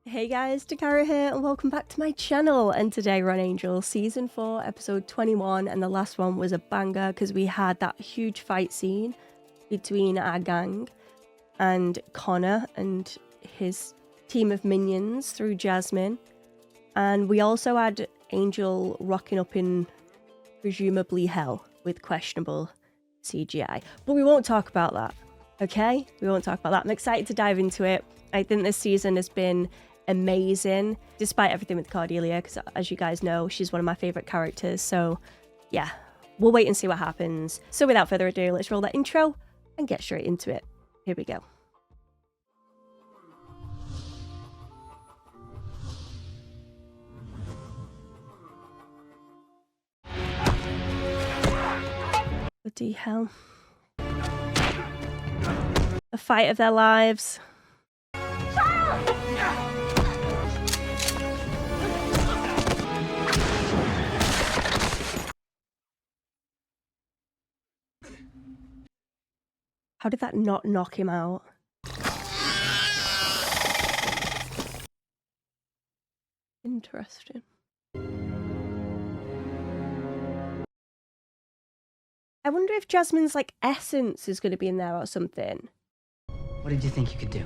Hey guys, Dakara here and welcome back to my channel, and today we're on Angel Season 4 episode 21, and the last one was a banger because we had that huge fight scene between our gang and Connor and his team of minions through Jasmine, and we also had Angel rocking up in presumably hell with questionable CGI, but we won't talk about that, okay? We won't talk about that. I'm excited to dive into it. I think this season has been amazing despite everything with Cordelia, because as you guys know, she's one of my favorite characters. So yeah, we'll wait and see what happens. So without further ado, let's roll that intro and get straight into it. Here we go. Bloody hell. The fight of their lives. How did that not knock him out? Interesting. I wonder if Jasmine's like essence is going to be in there or something. What did you think you could do?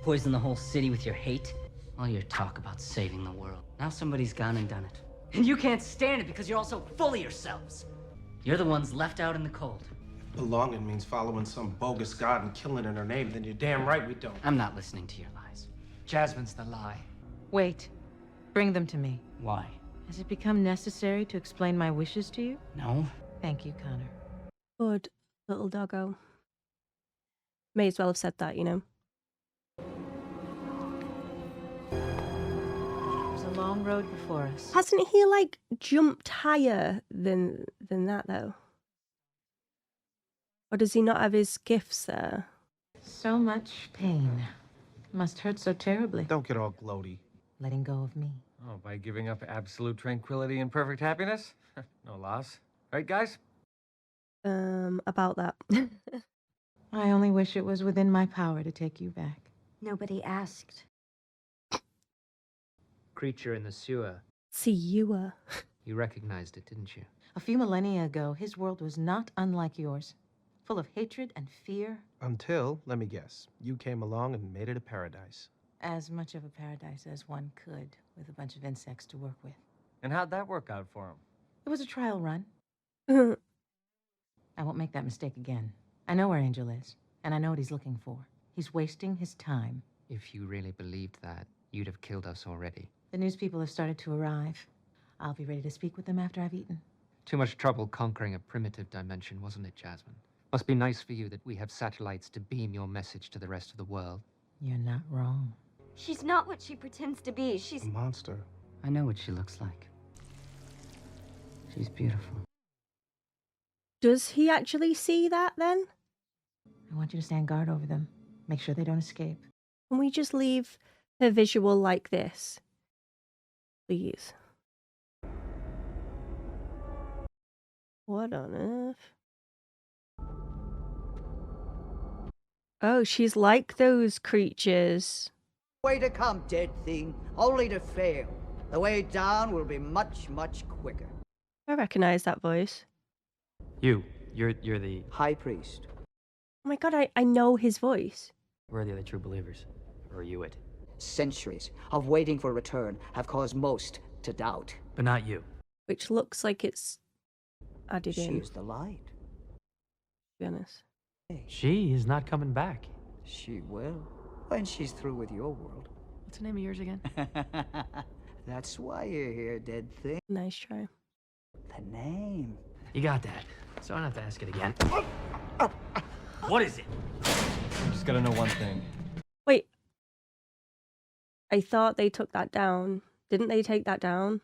Poison the whole city with your hate? All your talk about saving the world. Now somebody's gone and done it. And you can't stand it because you're all so full of yourselves. You're the ones left out in the cold. Belonging means following some bogus god and killing in her name, then you're damn right we don't. I'm not listening to your lies. Jasmine's the lie. Wait. Bring them to me. Why? Has it become necessary to explain my wishes to you? No. Thank you, Connor. Good little doggo. May as well have said that, you know. There's a long road before us. Hasn't he like jumped higher than that though? Or does he not have his gifts there? So much pain. Must hurt so terribly. Don't get all gloaty. Letting go of me. Oh, by giving up absolute tranquility and perfect happiness? No loss. Right, guys? About that. I only wish it was within my power to take you back. Nobody asked. Creature in the sewer. See you. You recognized it, didn't you? A few millennia ago, his world was not unlike yours. Full of hatred and fear. Until, let me guess, you came along and made it a paradise. As much of a paradise as one could, with a bunch of insects to work with. And how'd that work out for him? It was a trial run. Oh, I won't make that mistake again. I know where Angel is, and I know what he's looking for. He's wasting his time. If you really believed that, you'd have killed us already. The news people have started to arrive. I'll be ready to speak with them after I've eaten. Too much trouble conquering a primitive dimension, wasn't it, Jasmine? Must be nice for you that we have satellites to beam your message to the rest of the world. You're not wrong. She's not what she pretends to be. She's... A monster. I know what she looks like. She's beautiful. does he actually see that then? I want you to stand guard over them. Make sure they don't escape. Can we just leave her visual like this? Please. What on earth? Oh, she's like those creatures. Way to come, dead thing, only to fail. The way down will be much, much quicker. I recognize that voice. You're the... High Priest. Oh my god, I know his voice. We're the other true believers. Or are you it? Centuries of waiting for return have caused most to doubt. But not you. Which looks like it's added She in, is the light. to be honest. She is not coming back. She will, when she's through with your world. What's the name of yours again? That's why you're here, dead thing. Nice try. The name. You got that. So I don't have to ask it again. What is it? I just gotta know one thing. Wait. I thought they took that down. Didn't they take that down?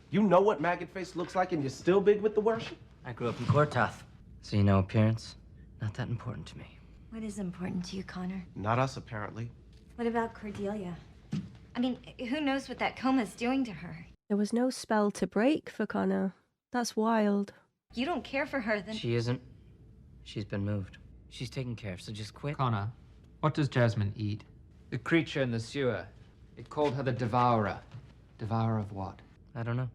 You know what maggot face looks like and you're still big with the worship? I grew up in Kortoth. So you know appearance? Not that important to me. What is important to you, Connor? Not us, apparently. What about Cordelia? I mean, who knows what that coma's doing to her? There was no spell to break for Connor. That's wild. You don't care for her, then... She isn't. She's been moved. She's taken care of, so just quit. Connor, what does Jasmine eat? The creature in the sewer. It called her the Devourer. Devourer of what? I don't know.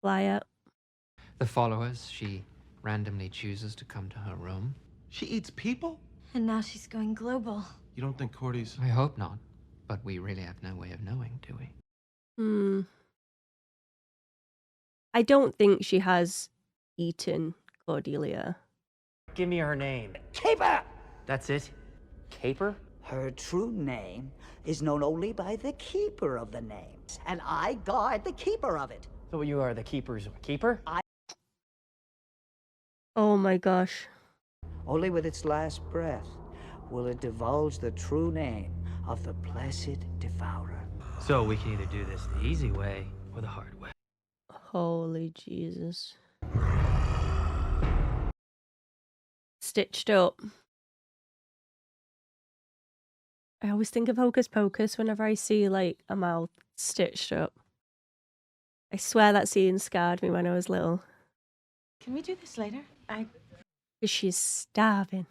Liar. The followers she randomly chooses to come to her room. She eats people? And now she's going global. You don't think Cordy's... I hope not, but we really have no way of knowing, do we? I don't think she has eaten Cordelia. Give me her name. Keeper! That's it? Caper? Her true name is known only by the keeper of the names, and I guard the keeper of it. So you are the keeper's keeper? Oh my gosh. Only with its last breath will it divulge the true name of the blessed devourer. So we can either do this the easy way or the hard way. Holy Jesus. Stitched up. I always think of Hocus Pocus whenever I see like a mouth stitched up. I swear that scene scarred me when I was little. Can we do this later? Because she's starving.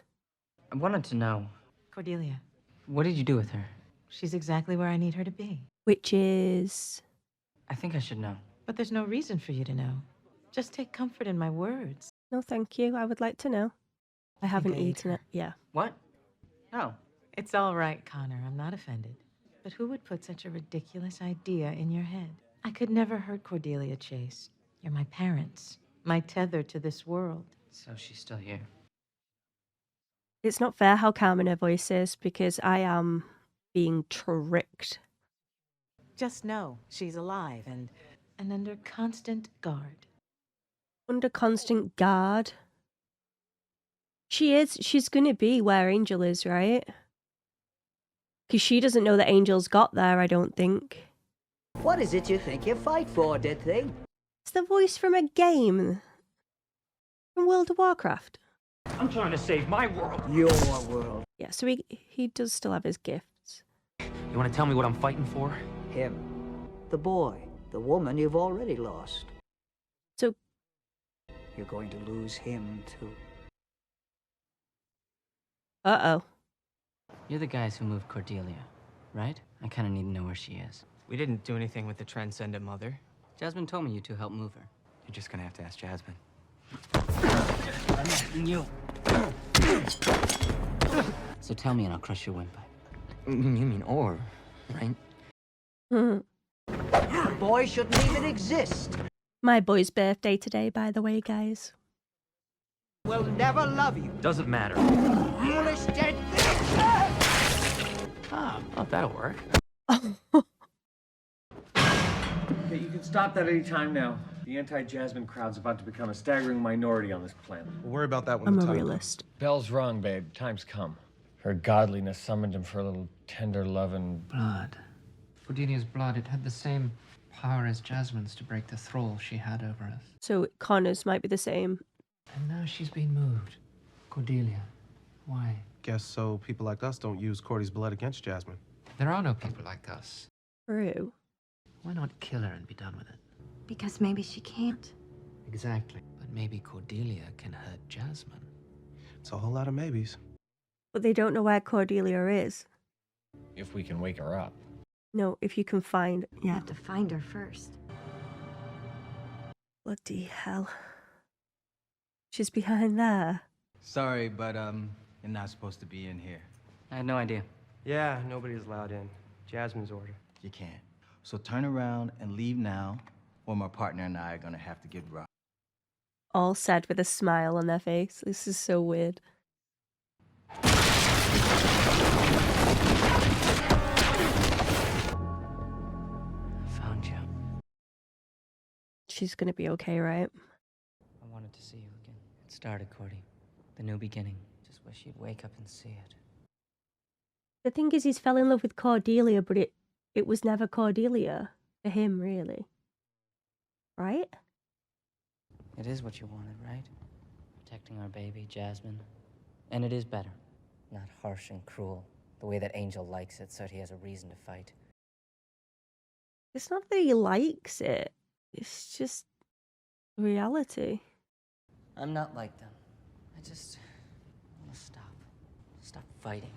I wanted to know, Cordelia, what did you do with her? she's exactly where I need her to be. Which is... I think I should know. But there's no reason for you to know. Just take comfort in my words. No, thank you. I would like to know. I haven't I ate eaten her. it. Yeah. What? No. It's all right, Connor. I'm not offended. But who would put such a ridiculous idea in your head? I could never hurt Cordelia Chase. You're my parents, my tether to this world. So she's still here. It's not fair how calm her voice is because I am being tricked. Just know she's alive and under constant guard. Under constant guard. She is. She's going to be where Angel is, right? Because she doesn't know that Angel's got there, I don't think. What is it you think you fight for, dead thing? It's the voice from a game. From World of Warcraft. I'm trying to save my world. Your world. Yeah, so he does still have his gifts. You want to tell me what I'm fighting for? Him. The boy. The woman you've already lost. So, You're going to lose him, too. uh-oh. You're the guys who moved Cordelia, right? I kind of need to know where she is. We didn't do anything with the Transcendent Mother. Jasmine told me you two helped move her. You're just gonna have to ask Jasmine. I'm asking you. So tell me and I'll crush your windpipe. You mean or, right? The boy shouldn't even exist. My boy's birthday today, by the way, guys. Will never love you. Doesn't matter. Foolish dead thing. Ah, oh, that'll work. Okay, you can stop that any time now. The anti-Jasmine crowd's about to become a staggering minority on this planet. We'll worry about that when I'm the a time realist. Belle's wrong, babe. Time's come. Her godliness summoned him for a little tender love and... Blood. Cordelia's blood, it had the same power as Jasmine's to break the thrall she had over us. So Connor's might be the same. And now she's been moved. Cordelia, why? Guess so people like us don't use Cordy's blood against Jasmine. There are no people like us. True. Why not kill her and be done with it? Because maybe she can't. Exactly. But maybe Cordelia can hurt Jasmine. It's a whole lot of maybes. But they don't know where Cordelia is. If we can wake her up. No, if you can find... You have to find her first. Bloody hell. She's behind there. Sorry, but you're not supposed to be in here. I had no idea. Yeah, nobody's allowed in. Jasmine's order. You can't. So turn around and leave now, or my partner and I are gonna have to get rough. All said with a smile on their face. This is so weird. Found you. She's gonna be okay, right? I wanted to see you again. It started, Cordy. The new beginning. Just wish you'd wake up and see it. The thing is, he's fell in love with Cordelia, but it was never Cordelia for him, really. Right? It is what you wanted, right? Protecting our baby, Jasmine. And it is better. Not harsh and cruel. The way that Angel likes it, so he has a reason to fight. It's not that he likes it. It's just reality. I'm not like them. I just want to stop. Stop fighting.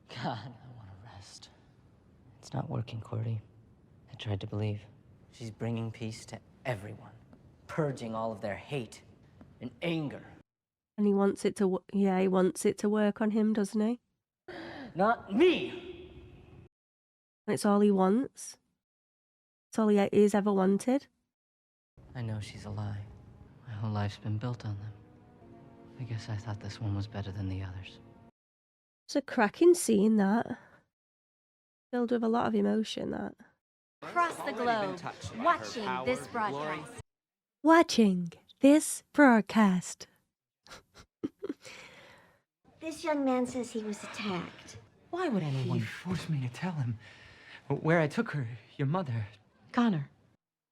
God, I want to rest. It's not working, Cordy. I tried to believe. She's bringing peace to everyone, purging all of their hate and anger. And he wants it to, yeah, he wants it to work on him, doesn't he? Not me! It's all he wants. It's all he's ever wanted. I know she's a lie. My whole life's been built on them. I guess I thought this one was better than the others. It's a cracking scene, that. Filled with a lot of emotion, that. Across the globe, watching this broadcast. Watching this broadcast. This young man says he was attacked. Why would anyone? He forced me to tell him where I took her, your mother. Connor.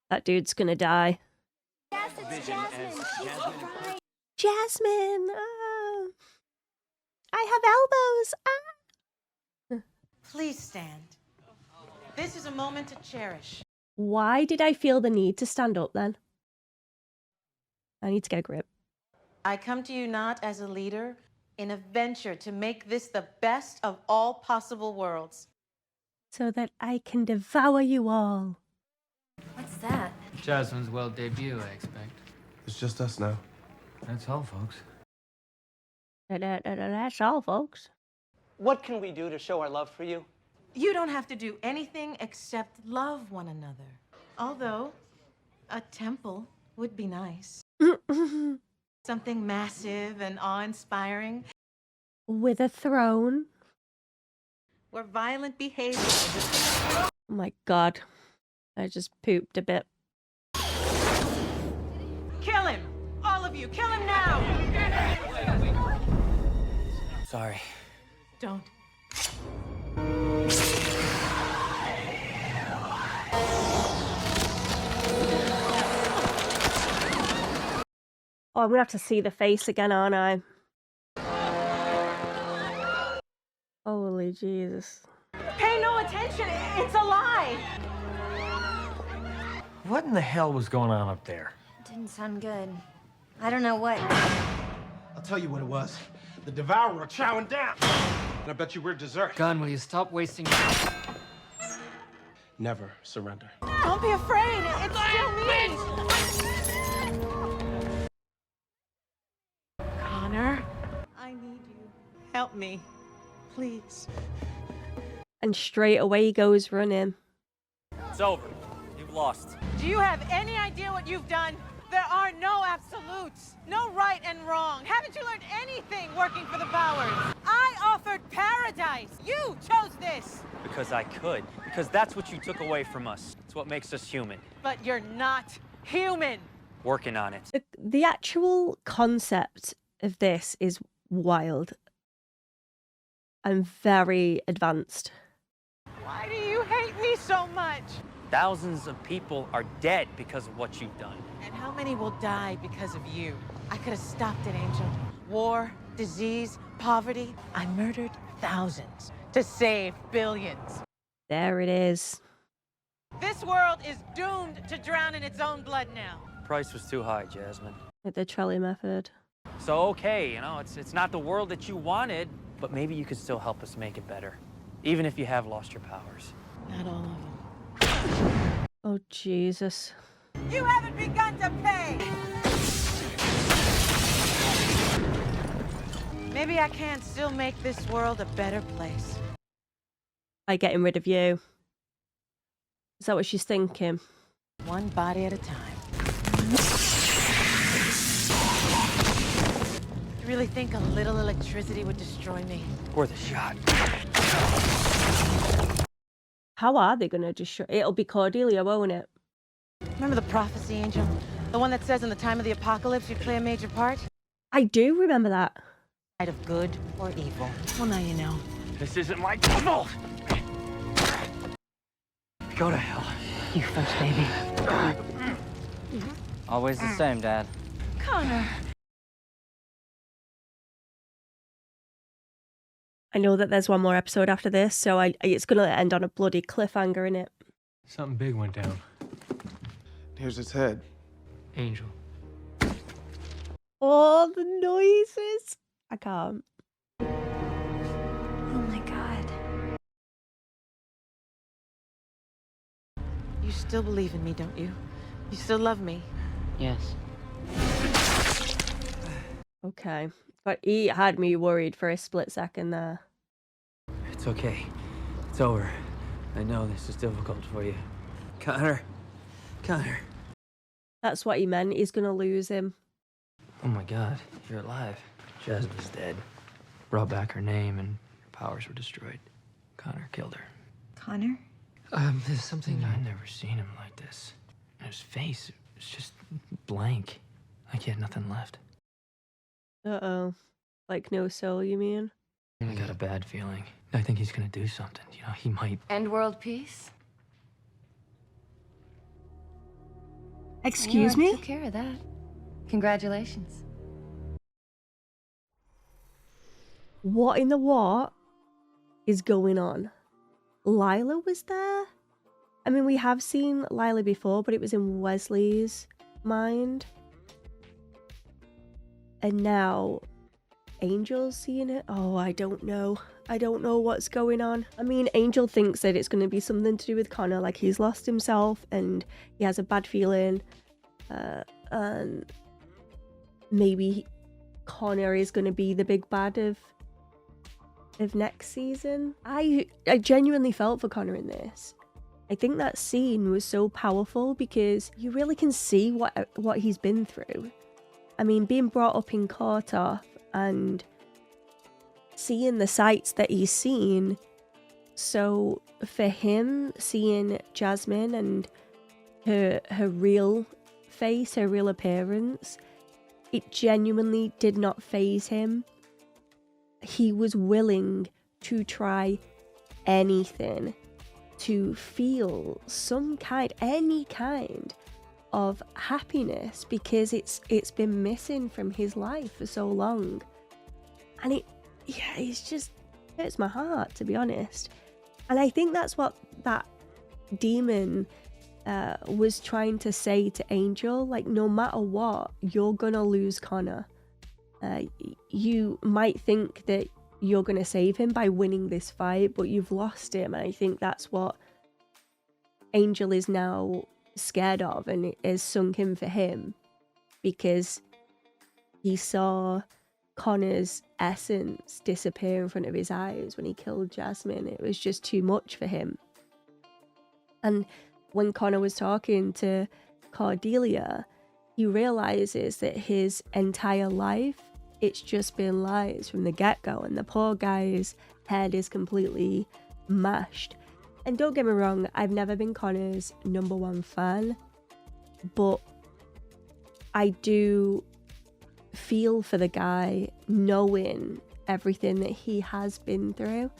That dude's gonna die. Yes, it's Jasmine. She's fine. Jasmine! I have elbows! Please stand. This is a moment to cherish. Why did I feel the need to stand up then? I need to get a grip. I come to you not as a leader, in a venture to make this the best of all possible worlds. So that I can devour you all. What's that? Jasmine's world debut, I expect. It's just us now. That's all, folks. That's all, folks. What can we do to show our love for you? You don't have to do anything except love one another. Although, a temple would be nice. Something massive and awe-inspiring. With a throne. Where violent behavior... Oh my god. I just pooped a bit. Kill him! All of you, kill him now! Sorry. Don't. Oh, I'm gonna have to see the face again, aren't I? Holy Jesus. Pay no attention! It's a lie! What in the hell was going on up there? Didn't sound good. I don't know what. I'll tell you what it was. The Devourer chowing down. And I bet you we're dessert. Gun, will you stop wasting... Never surrender. Don't be afraid! It's still me! Connor, I need you. Help me, please. And straight away he goes running. It's over. You've lost. Do you have any idea what you've done? There are no absolutes, no right and wrong. Haven't you learned anything working for the powers? I offered paradise. You chose this. Because I could. Because that's what you took away from us. It's what makes us human. But you're not human. Working on it. The actual concept of this is wild and very advanced. Why do you hate me so much? Thousands of people are dead because of what you've done. And how many will die because of you? I could have stopped it, Angel. War, disease, poverty. I murdered thousands to save billions. There it is. This world is doomed to drown in its own blood now. Price was too high, Jasmine. With the trolley method. So, okay, you know, it's not the world that you wanted, but maybe you could still help us make it better. Even if you have lost your powers. Not all of them. Oh, Jesus. You haven't begun to pay! Maybe I can still make this world a better place. By getting rid of you. Is that what she's thinking? One body at a time. You really think a little electricity would destroy me? Worth a shot. How are they going to destroy? It'll be Cordelia, won't it? Remember the prophecy, Angel? The one that says in the time of the apocalypse you'd play a major part? I do remember that. Side of good or evil. Well, now you know. This isn't my fault! Go to hell. You first, baby. Always the same, Dad. Connor. I know that there's one more episode after this, so it's going to end on a bloody cliffhanger, innit? Something big went down. Here's its head. Angel. Oh, the noises. I can't. You still believe in me, don't you? You still love me? Yes. Okay. But he had me worried for a split second there. It's okay. It's over. I know this is difficult for you. Connor. Connor. That's what he meant. He's gonna lose him. Oh my god, you're alive. Jasmine's dead. Brought back her name and her powers were destroyed. Connor killed her. Connor? There's something I've never seen him like this. And his face was just blank. Like he had nothing left. Uh-oh. Like no soul, you mean? I got a bad feeling. I think he's gonna do something. You know, he might. End world peace? Excuse I me? took care of that. Congratulations. What in the what is going on? Lila was there? I mean, we have seen Lila before, but it was in Wesley's mind. And now Angel's seeing it? Oh, I don't know. I don't know what's going on. I mean, Angel thinks that it's going to be something to do with Connor, like he's lost himself and he has a bad feeling. And maybe Connor is going to be the big bad of next season. I genuinely felt for Connor in this. I think that scene was so powerful because you really can see what he's been through. I mean, being brought up in Korthof and seeing the sights that he's seen. So for him, seeing Jasmine and her real face, her real appearance, it genuinely did not faze him. He was willing to try anything to feel any kind of happiness because it's been missing from his life for so long. And it's just hurts my heart, to be honest. And I think that's what that demon was trying to say to Angel, like, no matter what, you're gonna lose Connor. You might think that you're gonna save him by winning this fight, but you've lost him. And I think that's what Angel is now scared of, and it has sunk in for him because he saw Connor's essence disappear in front of his eyes when he killed Jasmine. It was just too much for him. And when Connor was talking to Cordelia, he realizes that his entire life, it's just been lies from the get-go, and the poor guy's head is completely mashed. And don't get me wrong, I've never been Connor's #1 fan, but I do feel for the guy knowing everything that he has been through.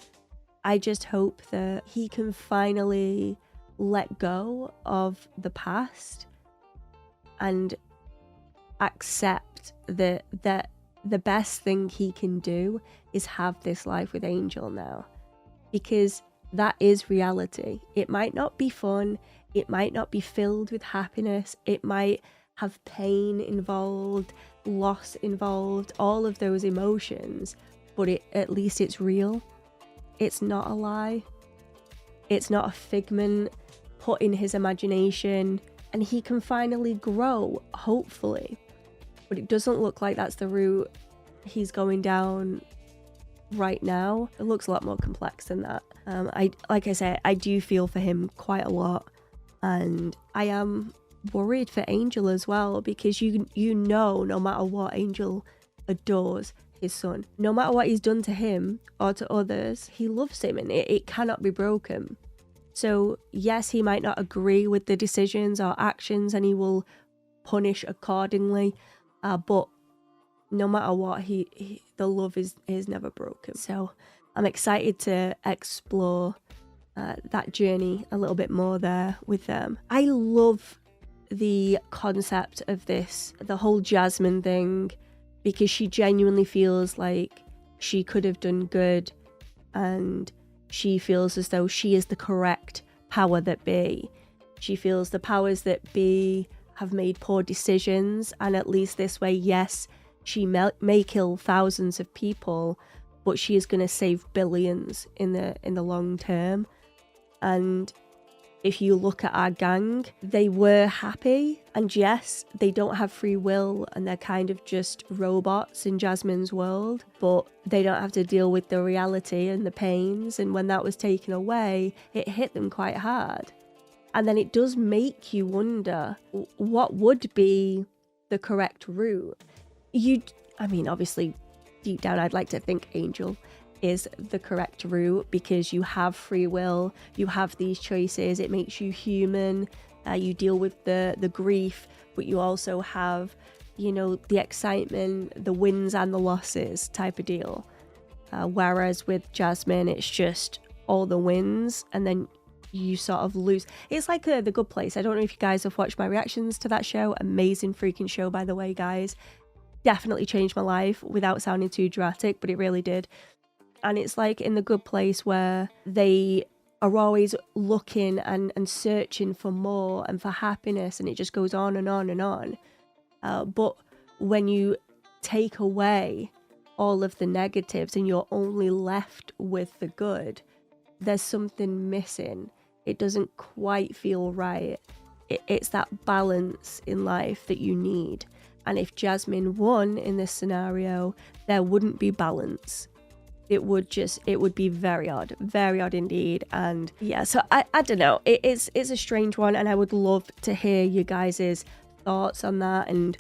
I just hope that he can finally let go of the past and accept that the best thing he can do is have this life with Angel now, because that is reality. It might not be fun, it might not be filled with happiness, it might have pain involved, loss involved, all of those emotions, but at least it's real. It's not a lie. It's not a figment put in his imagination, and he can finally grow, hopefully. But it doesn't look like that's the route he's going down right now. It looks a lot more complex than that. Like I said, I do feel for him quite a lot, and I am worried for Angel as well, because you know, no matter what, Angel adores his son. No matter what he's done to him or to others, he loves him, and it cannot be broken. So yes, he might not agree with the decisions or actions, and he will punish accordingly, but no matter what, the love is never broken. So I'm excited to explore that journey a little bit more there with them. I love the concept of this, the whole Jasmine thing, because she genuinely feels like she could have done good, and she feels as though she is the correct power that be. She feels the powers that be have made poor decisions, and at least this way, yes, she may kill thousands of people, but she is going to save billions in the long term. And if you look at our gang, they were happy. And yes, they don't have free will and they're kind of just robots in Jasmine's world, but they don't have to deal with the reality and the pains. And when that was taken away, it hit them quite hard. And then it does make you wonder, what would be the correct route? I mean, obviously, deep down, I'd like to think Angel is the correct route because you have free will, you have these choices, it makes you human, you deal with the grief, but you also have, you know, the excitement, the wins and the losses type of deal. Whereas with Jasmine, it's just all the wins and then you sort of lose. It's like The Good Place. I don't know if you guys have watched my reactions to that show. Amazing freaking show, by the way, guys. Definitely changed my life without sounding too dramatic, but it really did. And it's like in The Good Place where they are always looking and searching for more and for happiness, and it just goes on and on and on. But when you take away all of the negatives and you're only left with the good, there's something missing. It doesn't quite feel right. It's that balance in life that you need. And if Jasmine won in this scenario, there wouldn't be balance. It would be very odd indeed. And yeah, so I don't know. It's a strange one, and I would love to hear you guys' thoughts on that. And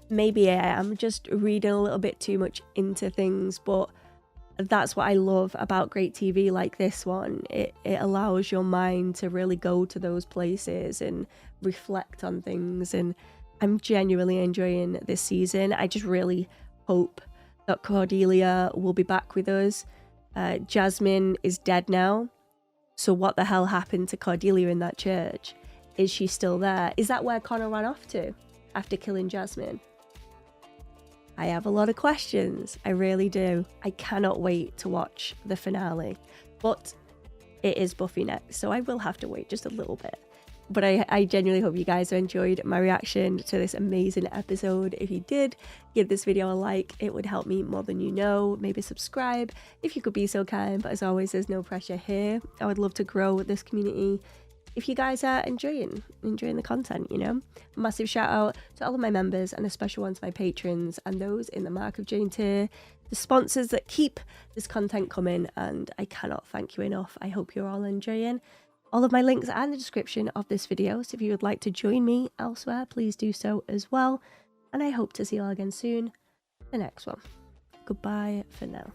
maybe I'm just reading a little bit too much into things, but that's what I love about great TV like this one. It allows your mind to really go to those places and reflect on things, and I'm genuinely enjoying this season. I just really hope that Cordelia will be back with us. Jasmine is dead now, so what the hell happened to Cordelia in that church? Is she still there? Is that where Connor ran off to after killing Jasmine? I have a lot of questions. I really do. I cannot wait to watch the finale. But it is Buffy next, so I will have to wait just a little bit. But I genuinely hope you guys enjoyed my reaction to this amazing episode. If you did, give this video a like. It would help me more than you know. Maybe subscribe if you could be so kind. But as always, there's no pressure here. I would love to grow this community if you guys are enjoying the content, you know. Massive shout out to all of my members and a special one to my patrons and those in the Mark of Jane tier, the sponsors that keep this content coming, and I cannot thank you enough. I hope you're all enjoying. All of my links are in the description of this video, so if you would like to join me elsewhere, please do so as well. And I hope to see you all again soon. The next one. Goodbye for now.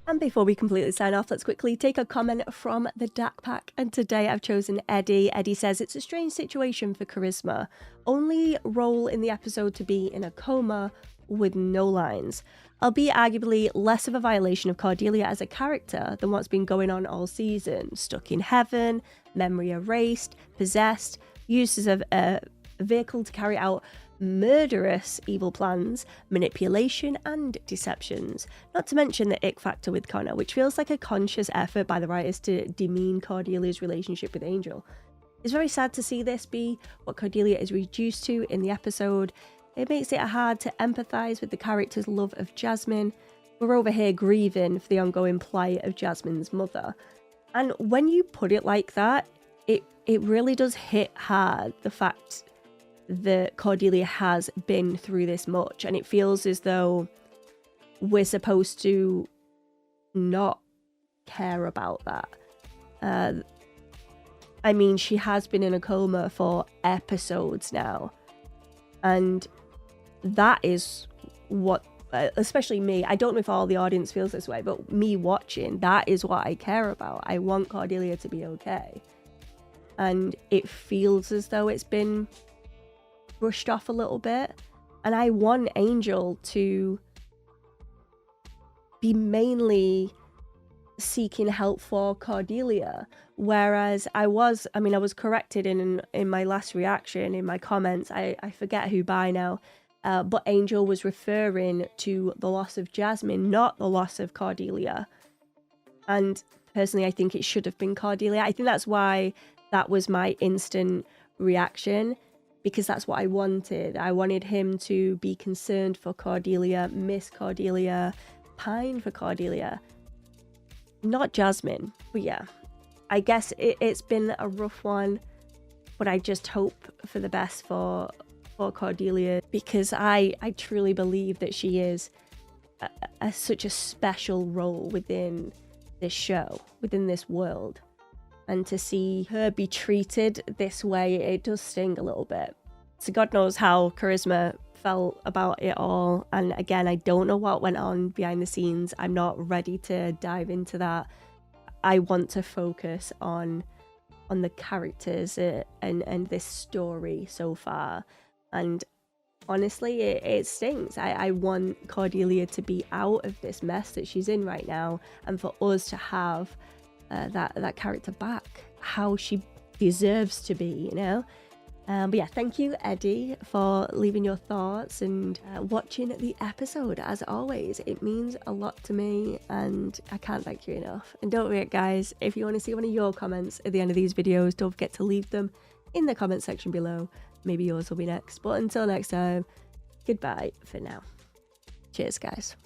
And before we completely sign off, let's quickly take a comment from the Dak Pack. And today I've chosen Eddie. Eddie says, it's a strange situation for Charisma. Only role in the episode to be in a coma with no lines. Albeit arguably less of a violation of Cordelia as a character than what's been going on all season. Stuck in heaven, memory erased, possessed, used as a vehicle to carry out murderous evil plans, manipulation and deceptions. Not to mention the ick factor with Connor, which feels like a conscious effort by the writers to demean Cordelia's relationship with Angel. It's very sad to see this be what Cordelia is reduced to in the episode. It makes it hard to empathise with the character's love of Jasmine. We're over here grieving for the ongoing plight of Jasmine's mother. And when you put it like that, it really does hit hard, the fact that Cordelia has been through this much. And it feels as though we're supposed to not care about that. I mean, she has been in a coma for episodes now. And that is what, especially me, I don't know if all the audience feels this way, but me watching, that is what I care about. I want Cordelia to be okay. And it feels as though it's been brushed off a little bit. And I want Angel to be mainly seeking help for Cordelia, whereas I was corrected in my last reaction, in my comments, I forget who by now, but Angel was referring to the loss of Jasmine, not the loss of Cordelia. And personally, I think it should have been Cordelia. I think that's why that was my instant reaction, because that's what I wanted. I wanted him to be concerned for Cordelia, miss Cordelia, pine for Cordelia, not Jasmine. But yeah, I guess it's been a rough one, but I just hope for the best for Cordelia, because I truly believe that she is such a special role within this show, within this world. And to see her be treated this way, it does sting a little bit. So God knows how Charisma felt about it all. And again, I don't know what went on behind the scenes. I'm not ready to dive into that. I want to focus on the characters and this story so far. And honestly, it stings. I want Cordelia to be out of this mess that she's in right now, and for us to have that character back how she deserves to be, you know. But yeah, thank you, Eddie, for leaving your thoughts and watching the episode. As always, it means a lot to me, and I can't thank you enough. And don't forget, guys, if you want to see one of your comments at the end of these videos, don't forget to leave them in the comment section below. Maybe yours will be next. But until next time, goodbye for now. Cheers, guys.